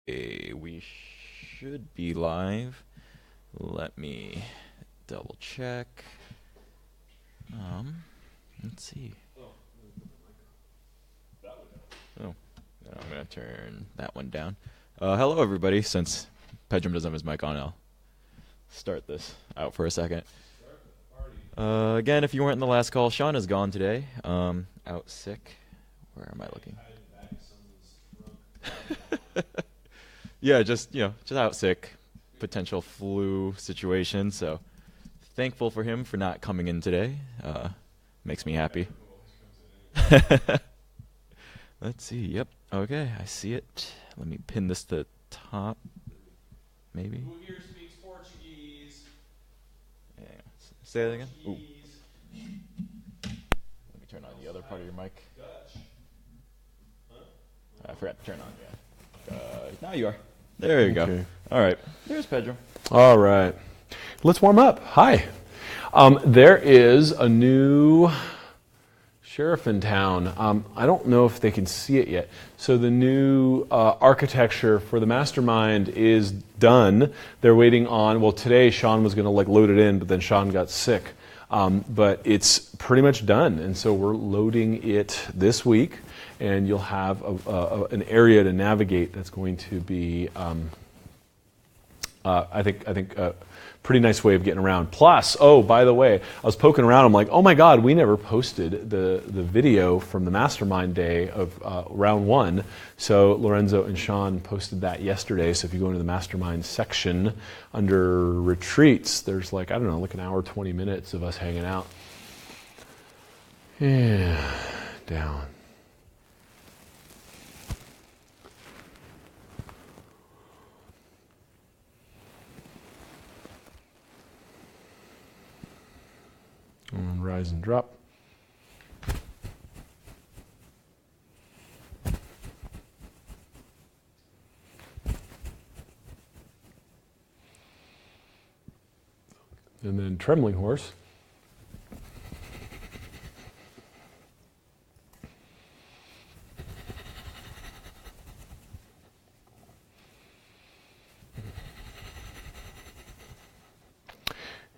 We should be live. Let me double check. Let's see. Oh, I'm gonna turn that one down. Hello, everybody. Since Pedram doesn't have his mic on, I'll start this out for a second. Again, if you weren't in the last call, Sean is gone today. Out sick. Where am I looking? Yeah, just out sick, potential flu situation. So thankful for him for not coming in today. Makes me happy. Let's see. Yep. Okay, I see it. Let me pin this to the top. Maybe. Who here speaks Portuguese? Yeah. Say that again. Ooh. Let me turn on the other part of your mic. Dutch. Huh? I forgot to turn on. Yeah. Now you are. There you go. All right. There's Pedram. All right. Let's warm up. Hi. There is a new sheriff in town. I don't know if they can see it yet. So the new architecture for the mastermind is done. They're waiting on, well, today Sean was going to load it in, but then Sean got sick. But it's pretty much done. And so we're loading it this week. And you'll have an area to navigate that's going to be, I think a pretty nice way of getting around. Plus, oh, by the way, I was poking around. I'm like, oh my God, we never posted the video from the mastermind day of round one. So Lorenzo and Sean posted that yesterday. So if you go into the mastermind section under retreats, there's like an hour, 20 minutes of us hanging out. Yeah, down. And rise and drop. And then trembling horse.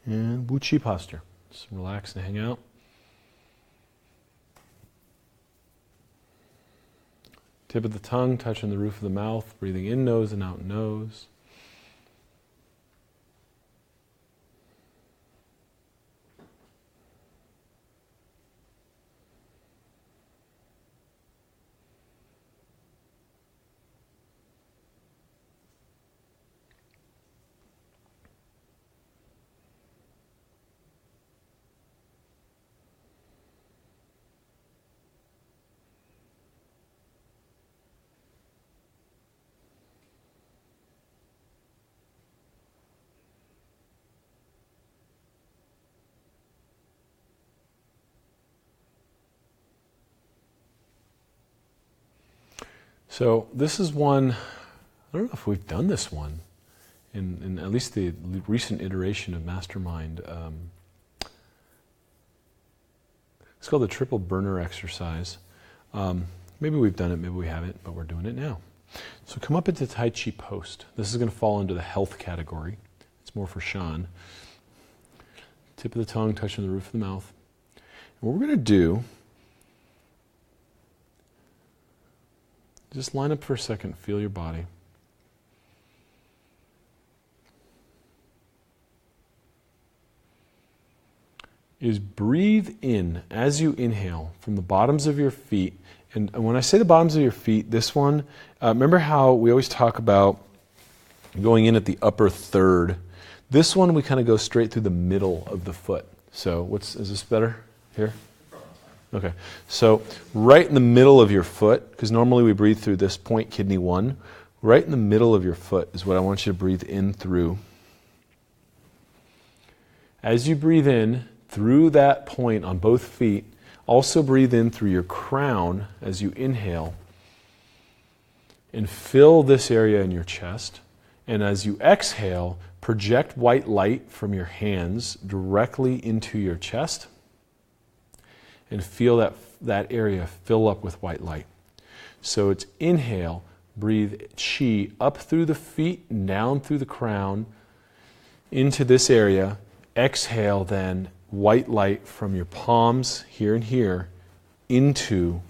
And Wu Chi posture. Just relax and hang out. Tip of the tongue touching the roof of the mouth, breathing in nose and out nose. So this is one, I don't know if we've done this one in at least the recent iteration of Mastermind. It's called the triple burner exercise. Maybe we've done it, maybe we haven't, but we're doing it now. So come up into Tai Chi post. This is going to fall into the health category. It's more for Sean. Tip of the tongue touching the roof of the mouth. And what we're going to do, just line up for a second, feel your body. Is breathe in as you inhale from the bottoms of your feet. And when I say the bottoms of your feet, this one, remember how we always talk about going in at the upper third. This one we kind of go straight through the middle of the foot. So is this better here? Okay, so right in the middle of your foot, because normally we breathe through this point, kidney 1, right in the middle of your foot is what I want you to breathe in through. As you breathe in through that point on both feet, also breathe in through your crown as you inhale and fill this area in your chest. And as you exhale, project white light from your hands directly into your chest. And feel that area fill up with white light. So it's inhale, Breathe chi up through the feet, down through the crown, into this area. Exhale then white light from your palms here and here into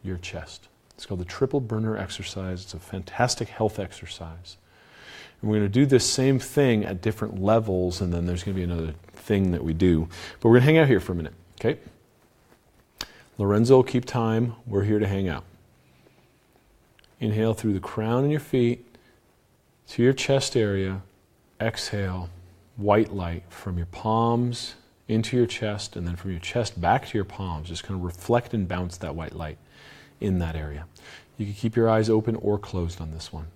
your chest. It's called the triple burner exercise. It's a fantastic health exercise. And we're going to do this same thing at different levels, and then there's going to be another thing that we do. But we're going to hang out here for a minute, okay? Lorenzo will keep time. We're here to hang out. Inhale through the crown and your feet to your chest area. Exhale, white light from your palms into your chest, and then from your chest back to your palms. Just kind of reflect and bounce that white light in that area. You can keep your eyes open or closed on this one.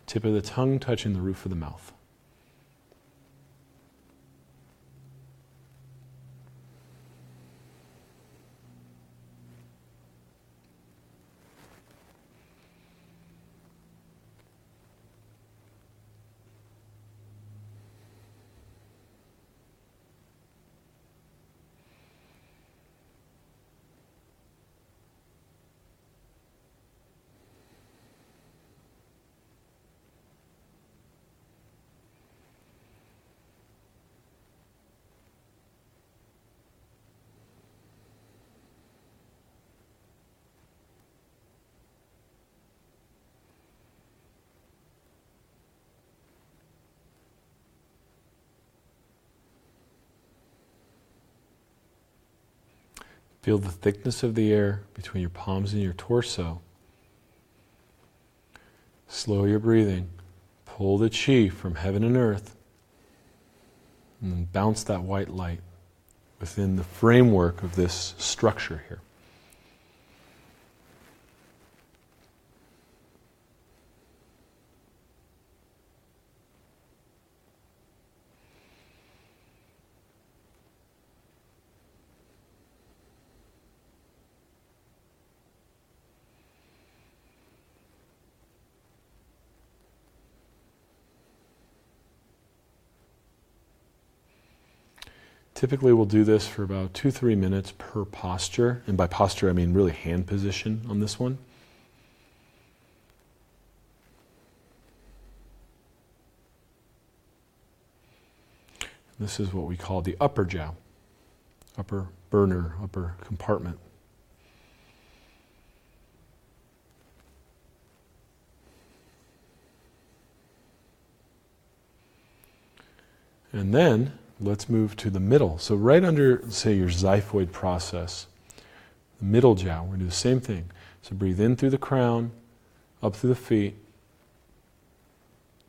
Tip of the tongue touching the roof of the mouth. Feel the thickness of the air between your palms and your torso. Slow your breathing. Pull the chi from heaven and earth. And then bounce that white light within the framework of this structure here. Typically we'll do this for about 2-3 minutes per posture. And by posture I mean really hand position on this one. This is what we call the upper jiao, upper burner, upper compartment. And then let's move to the middle. So right under, say, your xiphoid process, the middle jiao, we're going to do the same thing. So breathe in through the crown, up through the feet.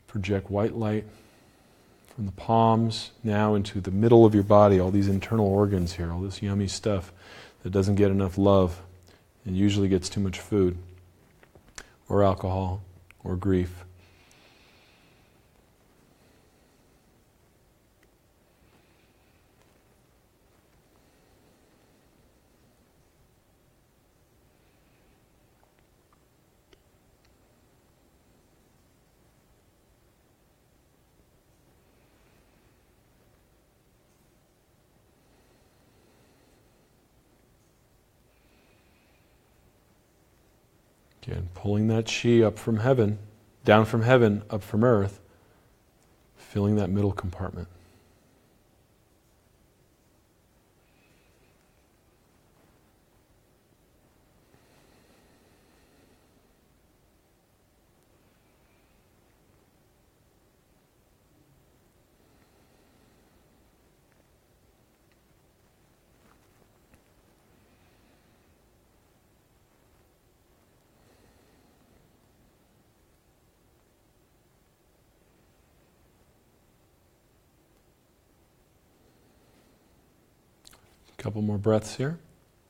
Project white light from the palms now into the middle of your body, all these internal organs here, all this yummy stuff that doesn't get enough love and usually gets too much food or alcohol or grief. Again, pulling that chi up from heaven, down from heaven, up from earth, filling that middle compartment. Couple more breaths here.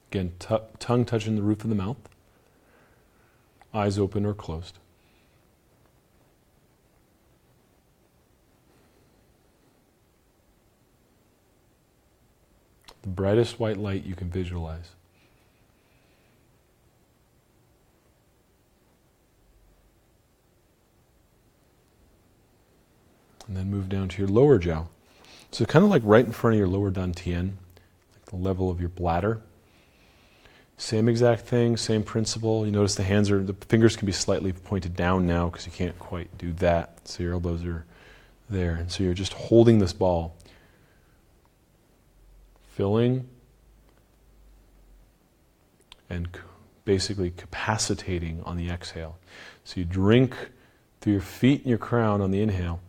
Again, tongue touching the roof of the mouth. Eyes open or closed. The brightest white light you can visualize. And then move down to your lower jiao. So kind of like right in front of your lower dantian, the level of your bladder. Same exact thing, same principle. You notice the fingers can be slightly pointed down now because you can't quite do that. So your elbows are there. And so you're just holding this ball, filling and basically capacitating on the exhale. So you drink through your feet and your crown on the inhale,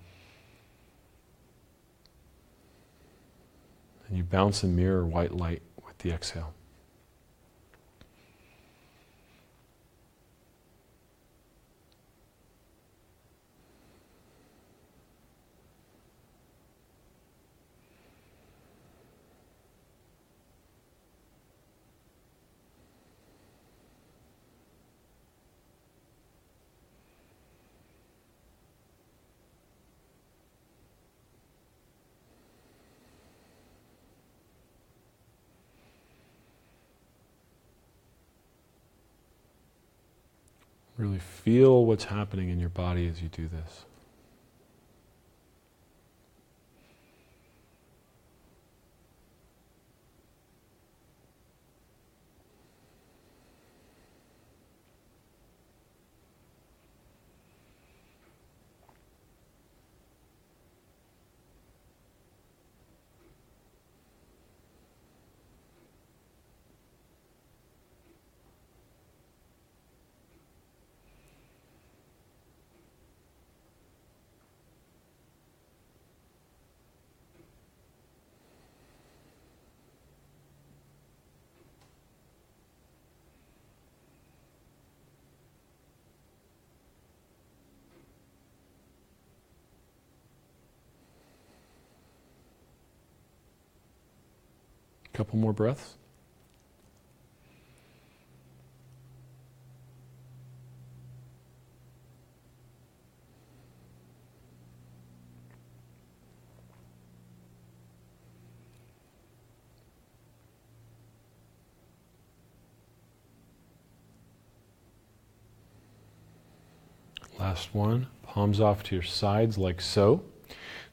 and you bounce and mirror white light with the exhale. Really feel what's happening in your body as you do this. Couple more breaths. Last one. Palms off to your sides like so.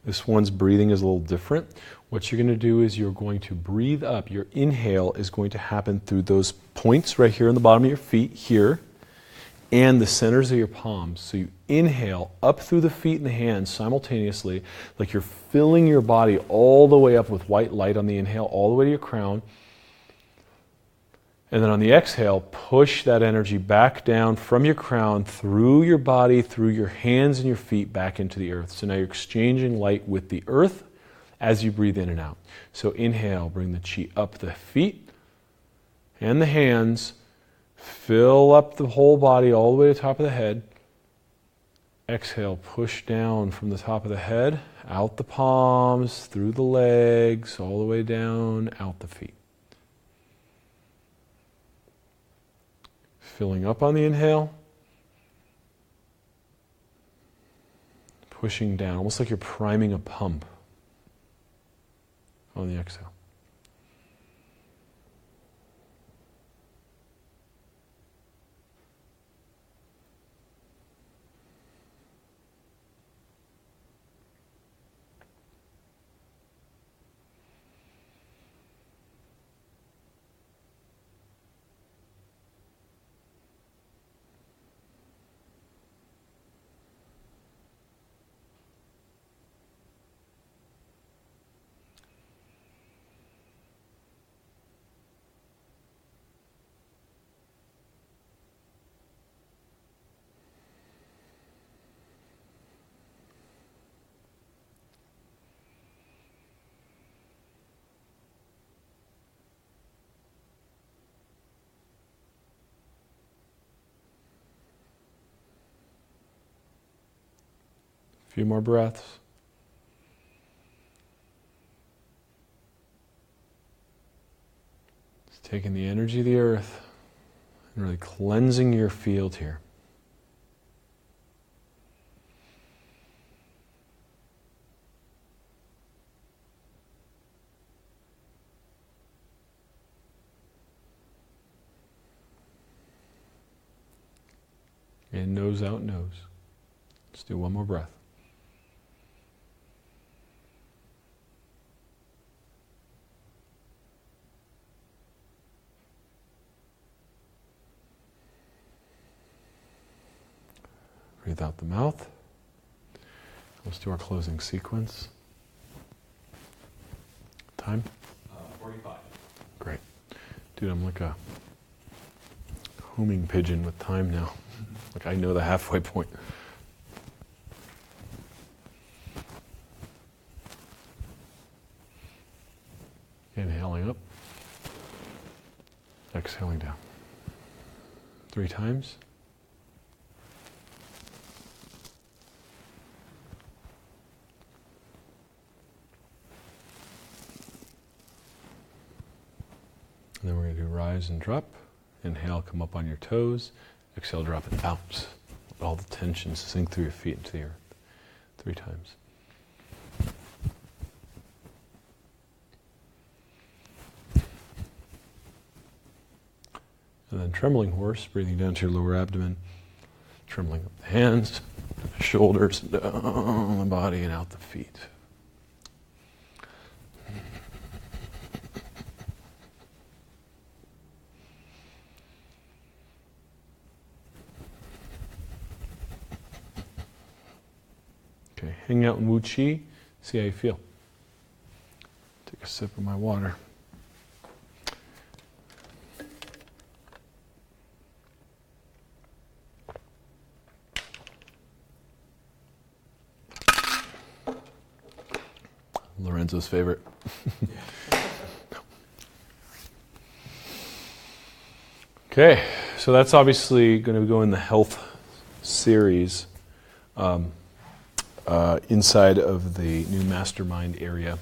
This one's breathing is a little different. What you're going to do is you're going to breathe up. Your inhale is going to happen through those points right here on the bottom of your feet, here, and the centers of your palms. So you inhale up through the feet and the hands simultaneously, like you're filling your body all the way up with white light on the inhale, all the way to your crown. And then on the exhale, push that energy back down from your crown, through your body, through your hands and your feet, back into the earth. So now you're exchanging light with the earth as you breathe in and out. So inhale, bring the chi up the feet and the hands. Fill up the whole body all the way to the top of the head. Exhale, push down from the top of the head, out the palms, through the legs, all the way down, out the feet. Filling up on the inhale, pushing down, almost like you're priming a pump on the exhale. A few more breaths. Just taking the energy of the earth and really cleansing your field here. In nose out, nose. Let's do one more breath. Breathe out the mouth. Let's do our closing sequence. Time? 45. Great. Dude, I'm like a homing pigeon with time now. Like I know the halfway point. Inhaling up. Exhaling down. 3 times. And then we're going to do rise and drop. Inhale, come up on your toes. Exhale, drop and bounce. Let all the tension sink through your feet into the earth. 3 times. And then trembling horse, breathing down to your lower abdomen. Trembling up the hands, shoulders, down the body and out the feet. Okay, hang out in Wu Chi, see how you feel. Take a sip of my water. Lorenzo's favorite. Okay, so that's obviously going to go in the health series inside of the new mastermind area.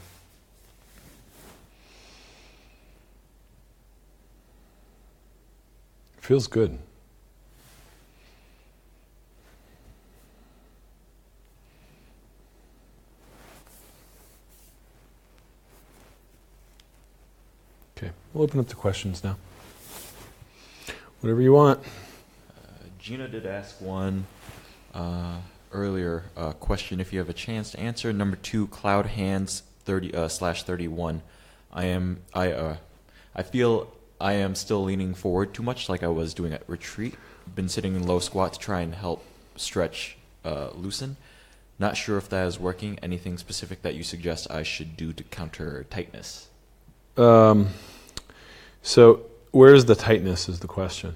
Feels good. Okay, we'll open up to questions now. Whatever you want. Gina did ask one earlier question. If you have a chance to answer, number 2, cloud hands 30/31. I feel I am still leaning forward too much, like I was doing at retreat. Been sitting in low squat to try and help stretch, loosen. Not sure if that is working. Anything specific that you suggest I should do to counter tightness? So where's the tightness is the question.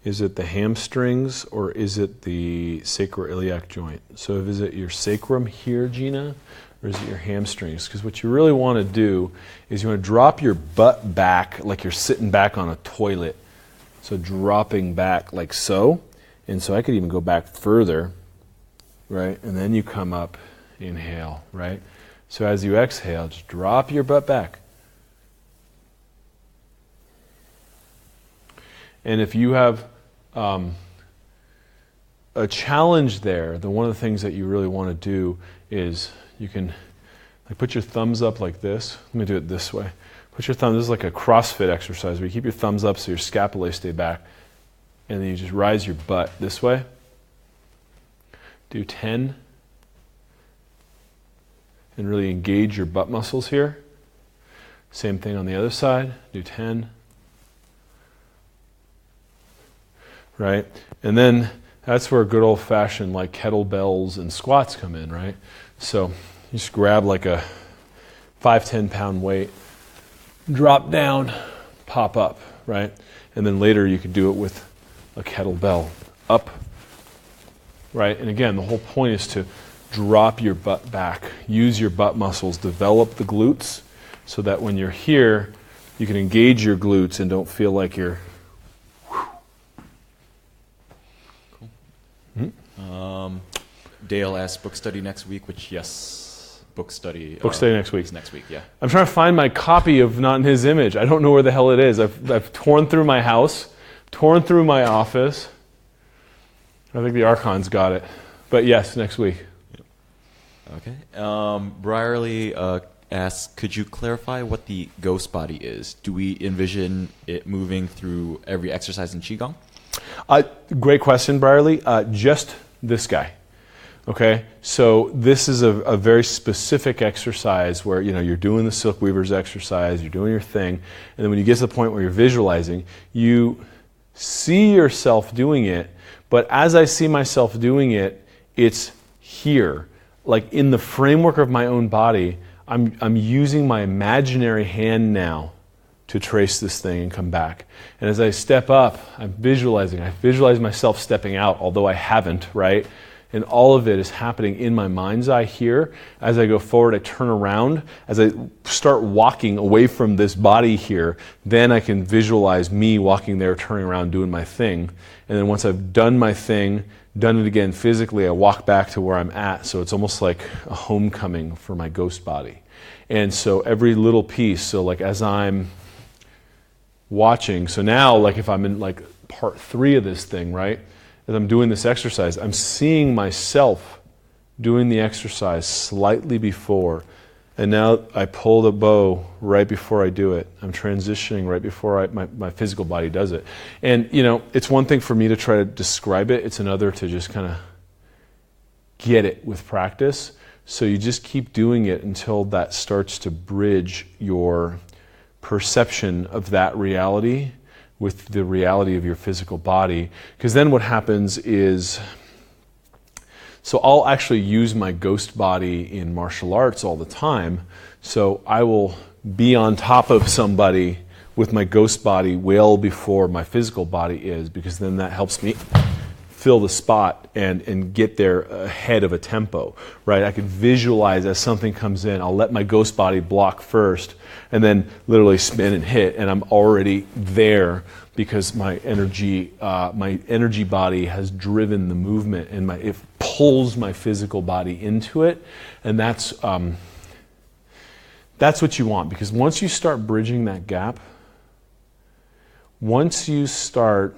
Is it the hamstrings or is it the sacroiliac joint? So is it your sacrum here, Gina, or is it your hamstrings? Because what you really want to do is you want to drop your butt back like you're sitting back on a toilet. So dropping back like so. And so I could even go back further, right? And then you come up, inhale, right? So as you exhale, just drop your butt back. And if you have a challenge there, then one of the things that you really want to do is you can like put your thumbs up like this. Let me do it this way. Put your thumb, this is like a CrossFit exercise where you keep your thumbs up so your scapulae stay back. And then you just rise your butt this way. Do 10. And really engage your butt muscles here. Same thing on the other side. Do 10. Right? And then that's where good old-fashioned like kettlebells and squats come in, right? So you just grab like a 5-10 pound weight, drop down, pop up, right? And then later you could do it with a kettlebell up, right? And again, the whole point is to drop your butt back, use your butt muscles, develop the glutes so that when you're here, you can engage your glutes and don't feel like you're Dale asked book study next week, which yes, book study. Book study next week. Is next week, yeah. I'm trying to find my copy of Not in His Image. I don't know where the hell it is. I've torn through my house, torn through my office. I think the Archons got it. But yes, next week. Okay. Brierly asks, could you clarify what the ghost body is? Do we envision it moving through every exercise in Qigong? Great question, Brierly. Just this guy. Okay, so this is a very specific exercise where you're doing the Silk Weavers exercise, you're doing your thing, and then when you get to the point where you're visualizing, you see yourself doing it, But as I see myself doing it, it's here. Like in the framework of my own body, I'm using my imaginary hand now to trace this thing and come back. And as I step up, I'm visualizing. I visualize myself stepping out, although I haven't, right? And all of it is happening in my mind's eye here. As I go forward, I turn around. As I start walking away from this body here, then I can visualize me walking there, turning around, doing my thing. And then once I've done my thing, done it again physically, I walk back to where I'm at. So it's almost like a homecoming for my ghost body. And so every little piece, so like as I'm watching, so now like if I'm in like part 3 of this thing, right? As I'm doing this exercise, I'm seeing myself doing the exercise slightly before. And now I pull the bow right before I do it. I'm transitioning right before my physical body does it. And, you know, it's one thing for me to try to describe it. It's another to just kind of get it with practice. So you just keep doing it until that starts to bridge your perception of that reality with the reality of your physical body. Because then what happens is, so I'll actually use my ghost body in martial arts all the time. So I will be on top of somebody with my ghost body well before my physical body is, because then that helps me fill the spot and get there ahead of a tempo, right? I can visualize as something comes in, I'll let my ghost body block first and then literally spin and hit, and I'm already there because my energy body has driven the movement, and it pulls my physical body into it, and that's what you want. Because once you start bridging that gap, once you start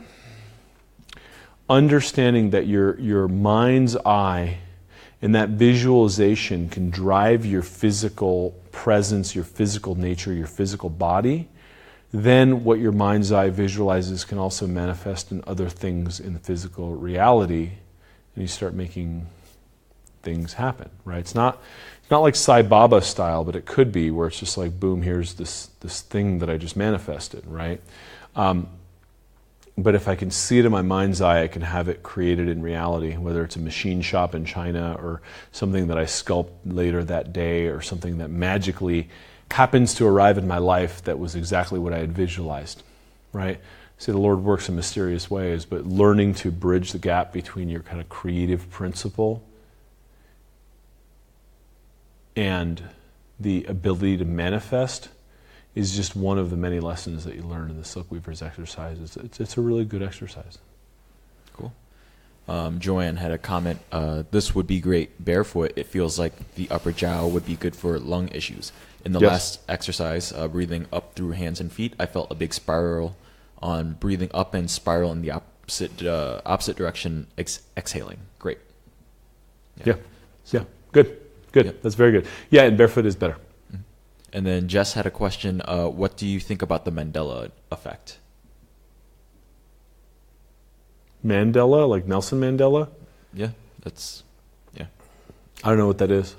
understanding that your mind's eye and that visualization can drive your physical presence, your physical nature, your physical body, then what your mind's eye visualizes can also manifest in other things in the physical reality, and you start making things happen, right? It's not like Sai Baba style, but it could be, where it's just like, boom, here's this thing that I just manifested, right? But if I can see it in my mind's eye, I can have it created in reality, whether it's a machine shop in China or something that I sculpt later that day or something that magically happens to arrive in my life that was exactly what I had visualized, right? See, the Lord works in mysterious ways, but learning to bridge the gap between your kind of creative principle and the ability to manifest is just one of the many lessons that you learn in the Silk Weaver's exercise. It's a really good exercise. Cool. Joanne had a comment, this would be great barefoot. It feels like the upper jiao would be good for lung issues. In the last exercise, breathing up through hands and feet, I felt a big spiral on breathing up and spiral in the opposite direction, exhaling. Great. Yeah. Good. Yeah. That's very good. Yeah, and barefoot is better. And then Jess had a question, what do you think about the Mandela effect? Mandela, like Nelson Mandela? Yeah. I don't know what that is.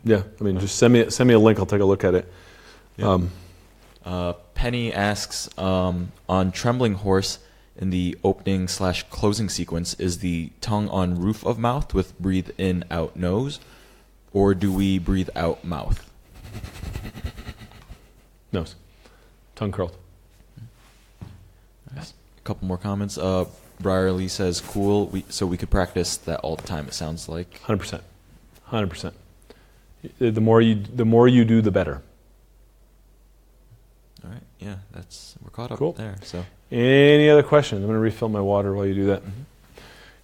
Yeah. I mean, just send me a link. I'll take a look at it. Yeah. Penny asks, on trembling horse in the opening/closing sequence, is the tongue on roof of mouth with breathe in, out, nose, or do we breathe out, mouth? Nose. Tongue curled. Yes. A couple more comments. Brierly says, cool, so we could practice that all the time, it sounds like. 100%. 100%. The more you do, the better. All right. Yeah, we're caught up Cool. there. So, any other questions? I'm going to refill my water while you do that. Mm-hmm.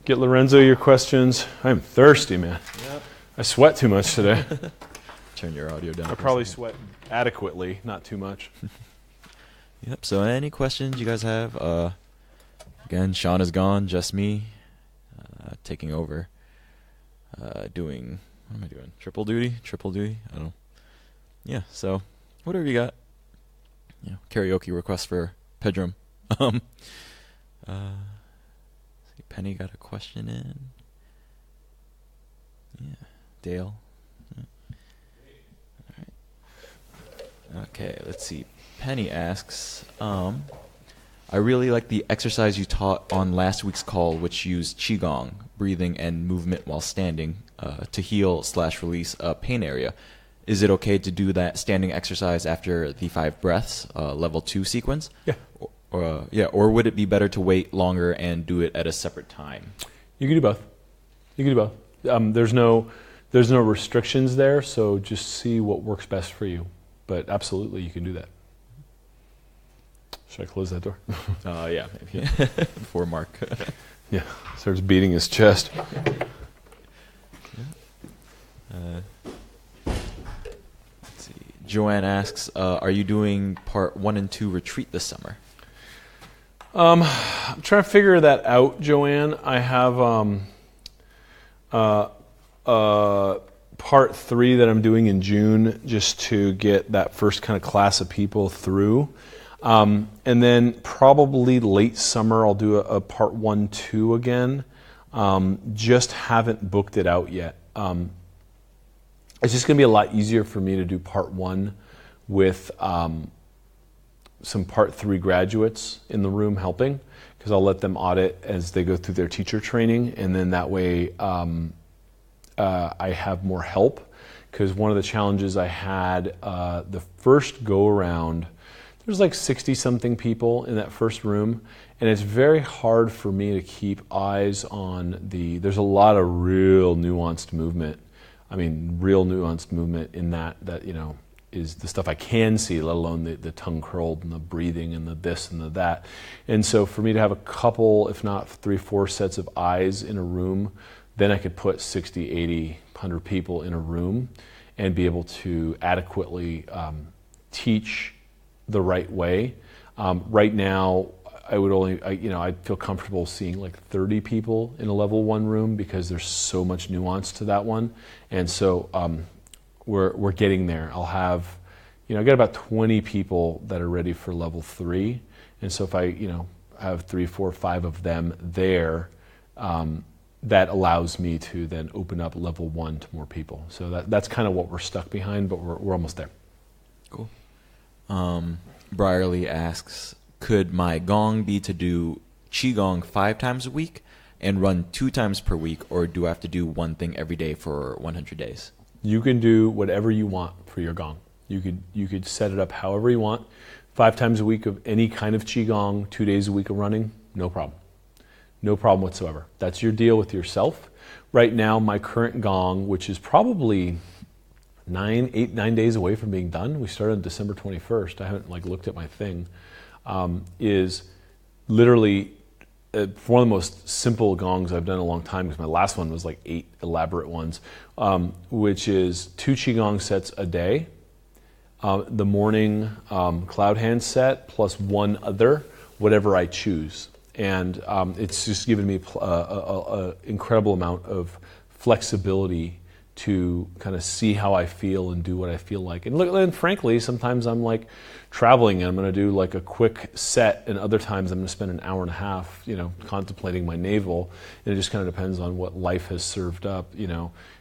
Get Lorenzo your questions. I'm thirsty, man. Yep. I sweat too much today. Turn your audio down. I probably sweat adequately, not too much. Yep. So, any questions you guys have? Again, Sean is gone. Just me, taking over. Doing. What am I doing? Triple duty? I don't know. Yeah. So, whatever you got. Karaoke request for Pedram. Penny got a question in. Yeah. Dale. Yeah. All right. Okay, let's see. Penny asks, I really like the exercise you taught on last week's call, which used Qigong, breathing and movement while standing, to heal/release a pain area. Is it okay to do that standing exercise after the 5 breaths, level 2 sequence? Yeah. Or would it be better to wait longer and do it at a separate time? You can do both. You can do both. There's no restrictions there, so just see what works best for you. But absolutely, you can do that. Should I close that door? Yeah, maybe. Before Mark. Yeah, starts beating his chest. Let's see. Joanne asks, are you doing part 1 and 2 retreat this summer? I'm trying to figure that out, Joanne. I have part 3 that I'm doing in June just to get that first kind of class of people through. And then probably late summer I'll do a part 1, 2 again. Just haven't booked it out yet. It's just going to be a lot easier for me to do part 1 with some part 3 graduates in the room helping, because I'll let them audit as they go through their teacher training, and then that way I have more help. Because one of the challenges I had the first go around, there's like 60-something people in that first room, and it's very hard for me to keep eyes on there's a lot of real nuanced movement. I mean, real nuanced movement in that is the stuff I can see, let alone the tongue curled and the breathing and the this and the that. And so for me to have a couple, if not 3, 4 sets of eyes in a room, then I could put 60, 80, 100 people in a room and be able to adequately teach the right way. Right now, I'd feel comfortable seeing like 30 people in a level 1 room because there's so much nuance to that one. And so we're getting there. I'll have, I got about 20 people that are ready for level 3. And so if I, have 3, 4, 5 of them there, that allows me to then open up level 1 to more people. So that's kind of what we're stuck behind, but we're almost there. Cool. Brierly asks, could my gong be to do Qigong 5 times a week and run 2 times per week, or do I have to do one thing every day for 100 days? You can do whatever you want for your gong. You could set it up however you want. 5 times a week of any kind of Qigong, 2 days a week of running, no problem. No problem whatsoever. That's your deal with yourself. Right now, my current gong, which is probably 9 days away from being done. We started on December 21st. I haven't looked at my thing. Is literally one of the most simple gongs I've done in a long time, because my last one was like 8 elaborate ones, which is 2 Qigong sets a day. The morning cloud hand set plus 1 other, whatever I choose. And it's just given me an incredible amount of flexibility to kind of see how I feel and do what I feel like. And frankly, sometimes I'm like traveling and I'm going to do like a quick set, and other times I'm going to spend an hour and a half, contemplating my navel. And it just kind of depends on what life has served up,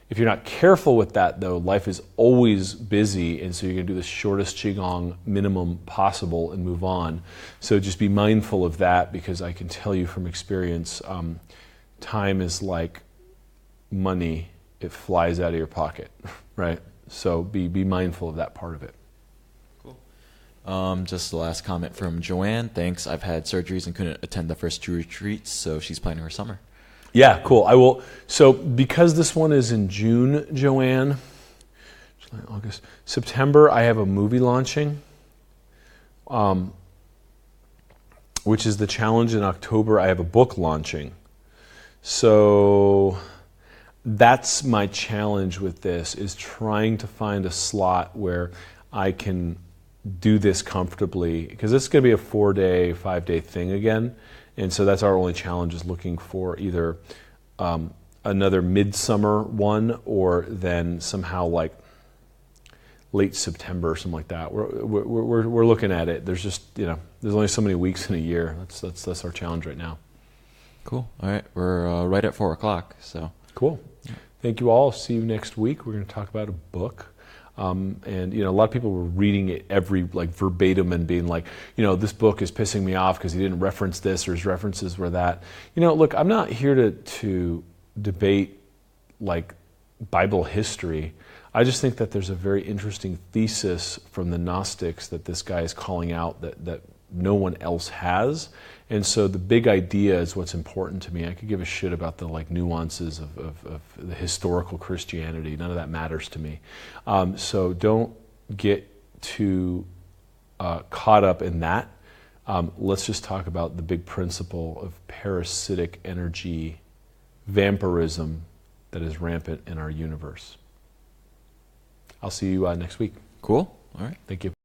If you're not careful with that, though, life is always busy, and so you're going to do the shortest Qigong minimum possible and move on. So just be mindful of that, because I can tell you from experience, time is like money. It flies out of your pocket, right? So be mindful of that part of it. Cool. Just the last comment from Joanne. Thanks. I've had surgeries and couldn't attend the first 2 retreats, so she's planning her summer. Yeah, cool. I will. So because this one is in June, Joanne, July, August, September, I have a movie launching, which is the challenge. In October, I have a book launching. So that's my challenge with this, is trying to find a slot where I can do this comfortably, because it's going to be a 4-day, 5-day thing again. And so that's our only challenge, is looking for either another midsummer one, or then somehow like late September or something like that. We're looking at it. There's just, there's only so many weeks in a year. That's our challenge right now. Cool. All right. We're right at 4 o'clock. So cool. Thank you all. See you next week. We're going to talk about a book. And a lot of people were reading it every verbatim and being like, this book is pissing me off because he didn't reference this or his references were that. Look, I'm not here to debate Bible history. I just think that there's a very interesting thesis from the Gnostics that this guy is calling out that no one else has. And so the big idea is what's important to me. I could give a shit about the nuances of the historical Christianity. None of that matters to me. So don't get too caught up in that. Let's just talk about the big principle of parasitic energy vampirism that is rampant in our universe. I'll see you next week. Cool. All right. Thank you.